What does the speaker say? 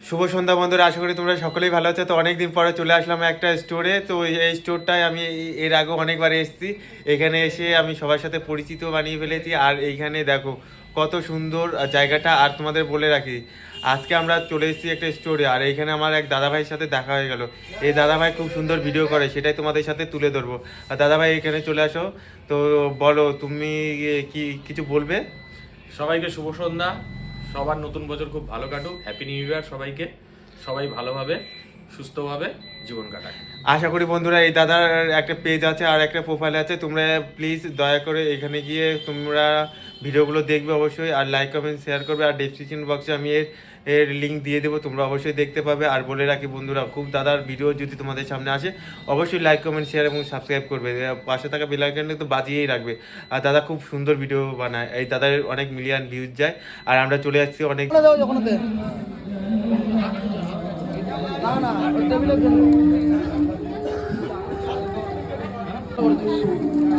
শুভ সন্ধ্যা বন্ধুরা, আশা করি তোমরা সকলেই ভালো আছো। তো অনেকদিন পরে চলে আসলাম একটা স্টোরে। তো এই স্টোরটায় আমি এর আগেও অনেকবার এসেছি। এখানে এসে আমি সবার সাথে পরিচিত বানিয়ে ফেলেছি। আর এইখানে দেখো কত সুন্দর জায়গাটা। আর তোমাদের বলে রাখি, আজকে আমরা চলে এসেছি একটা স্টোরে। আর এইখানে আমার এক দাদাভাইয়ের সাথে দেখা হয়ে গেল। এই দাদাভাই খুব সুন্দর ভিডিও করে, সেটাই তোমাদের সাথে তুলে ধরবো। আর দাদাভাই এখানে চলে আসো। তো বলো, তুমি কি কিছু বলবে? সবাইকে শুভ সন্ধ্যা। সবার নতুন বছর খুব ভালো কাটুক। হ্যাপি নিউ ইয়ার সবাইকে। সবাই ভালোভাবে সুস্থভাবে জীবন কাটাক। আশা করি বন্ধুরা, এই দাদার একটা পেজ আছে আর একটা প্রোফাইল আছে, তোমরা প্লিজ দয়া করে এখানে গিয়ে তোমরা ভিডিওগুলো দেখবে অবশ্যই। আর লাইক কমেন্ট শেয়ার করবে। আর ডেসক্রিপশন বক্সে আমি এর লিঙ্ক দিয়ে দেবো, তোমরা অবশ্যই দেখতে পাবে। আর বলে রাখি বন্ধুরা, খুব দাদার ভিডিও যদি তোমাদের সামনে আসে অবশ্যই লাইক কমেন্ট শেয়ার এবং সাবস্ক্রাইব করবে। পাশে থাকা বেল আইকনটা তো বাজিয়েই রাখবে। আর দাদা খুব সুন্দর ভিডিও বানায়, এই দাদার অনেক মিলিয়ন ভিউজ যায়। আর আমরা চলে যাচ্ছি অনেক। না না টেবিলের জন্য